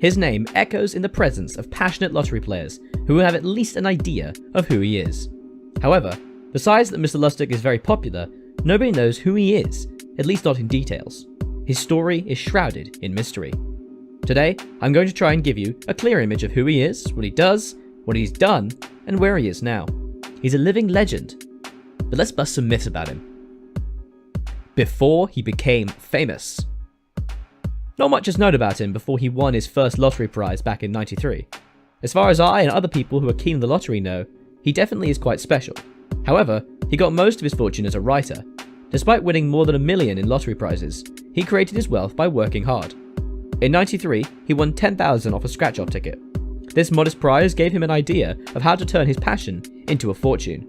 His name echoes in the presence of passionate lottery players who have at least an idea of who he is. However, besides that Mr. Lustig is very popular, nobody knows who he is, at least not in details. His story is shrouded in mystery. Today, I'm going to try and give you a clear image of who he is, what he does, what he's done, and where he is now. He's a living legend. But let's bust some myths about him. Before he became famous. Not much is known about him before he won his first lottery prize back in '93. As far as I and other people who are keen on the lottery know, he definitely is quite special. However, he got most of his fortune as a writer. Despite winning more than $1 million in lottery prizes, he created his wealth by working hard. In '93, he won $10,000 off a scratch-off ticket. This modest prize gave him an idea of how to turn his passion into a fortune.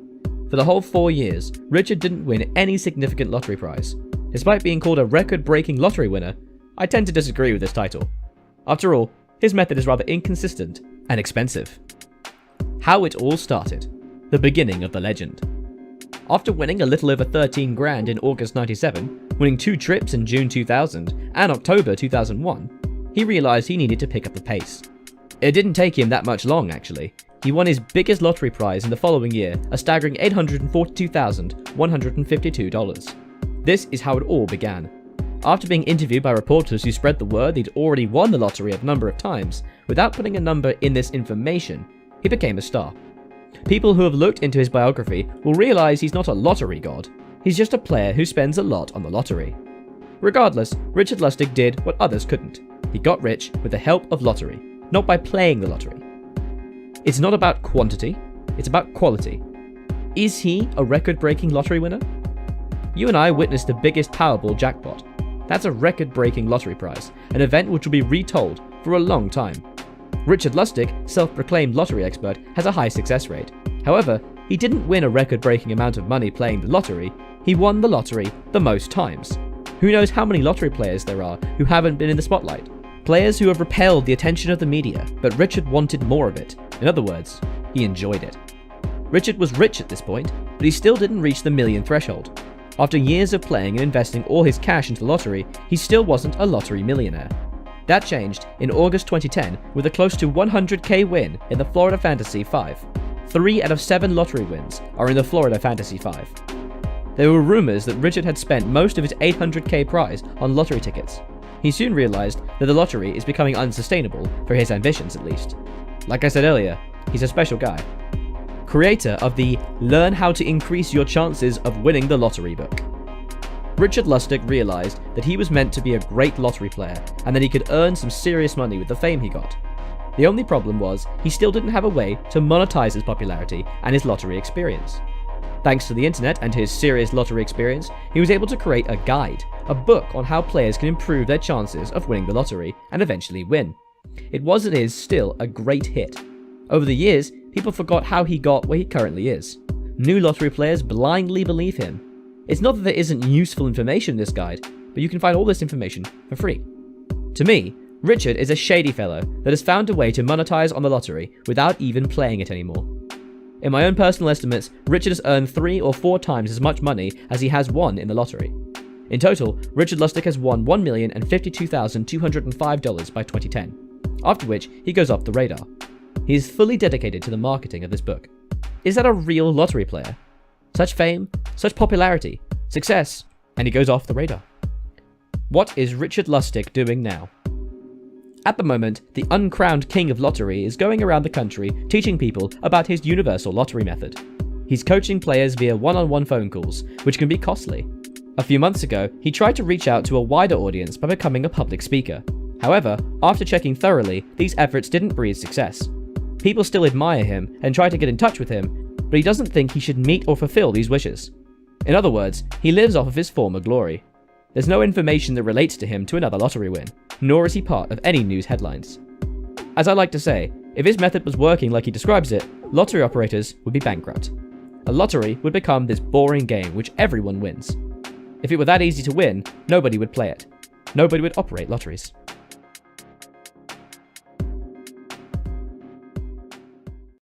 For the whole 4 years, Richard didn't win any significant lottery prize. Despite being called a record-breaking lottery winner, I tend to disagree with this title. After all, his method is rather inconsistent and expensive. How it all started. The beginning of the legend. After winning a little over 13 grand in August '97, winning 2 trips in June 2000 and October 2001, he realized he needed to pick up the pace. It didn't take him that much long, actually. He won his biggest lottery prize in the following year, a staggering $842,152. This is how it all began. After being interviewed by reporters who spread the word he'd already won the lottery a number of times, without putting a number in this information, he became a star. People who have looked into his biography will realize he's not a lottery god. He's just a player who spends a lot on the lottery. Regardless, Richard Lustig did what others couldn't. He got rich with the help of lottery, not by playing the lottery. It's not about quantity, it's about quality. Is he a record-breaking lottery winner? You and I witnessed the biggest Powerball jackpot. That's a record-breaking lottery prize, an event which will be retold for a long time. Richard Lustig, self-proclaimed lottery expert, has a high success rate. However, he didn't win a record-breaking amount of money playing the lottery, he won the lottery the most times. Who knows how many lottery players there are who haven't been in the spotlight? Players who have repelled the attention of the media, but Richard wanted more of it. In other words, he enjoyed it. Richard was rich at this point, but he still didn't reach the million threshold. After years of playing and investing all his cash into the lottery, he still wasn't a lottery millionaire. That changed in August 2010 with a close to 100k win in the Florida Fantasy 5. 3 out of 7 lottery wins are in the Florida Fantasy 5. There were rumors that Richard had spent most of his 800k prize on lottery tickets. He soon realized that the lottery is becoming unsustainable, for his ambitions at least. Like I said earlier, he's a special guy. Creator of the Learn How to Increase Your Chances of Winning the Lottery book. Richard Lustig realized that he was meant to be a great lottery player and that he could earn some serious money with the fame he got. The only problem was he still didn't have a way to monetize his popularity and his lottery experience. Thanks to the internet and his serious lottery experience, he was able to create a guide, a book on how players can improve their chances of winning the lottery and eventually win. It was and is still a great hit. Over the years, people forgot how he got where he currently is. New lottery players blindly believe him. It's not that there isn't useful information in this guide, but you can find all this information for free. To me, Richard is a shady fellow that has found a way to monetize on the lottery without even playing it anymore. In my own personal estimates, Richard has earned 3 or 4 times as much money as he has won in the lottery. In total, Richard Lustig has won $1,052,205 by 2010, after which he goes off the radar. He is fully dedicated to the marketing of this book. Is that a real lottery player? Such fame, such popularity, success, and he goes off the radar. What is Richard Lustig doing now? At the moment, the uncrowned king of lottery is going around the country teaching people about his universal lottery method. He's coaching players via one-on-one phone calls, which can be costly. A few months ago, he tried to reach out to a wider audience by becoming a public speaker. However, after checking thoroughly, these efforts didn't breed success. People still admire him and try to get in touch with him, but he doesn't think he should meet or fulfill these wishes. In other words, he lives off of his former glory. There's no information that relates to him to another lottery win, nor is he part of any news headlines. As I like to say, if his method was working like he describes it, lottery operators would be bankrupt. A lottery would become this boring game which everyone wins. If it were that easy to win, nobody would play it. Nobody would operate lotteries.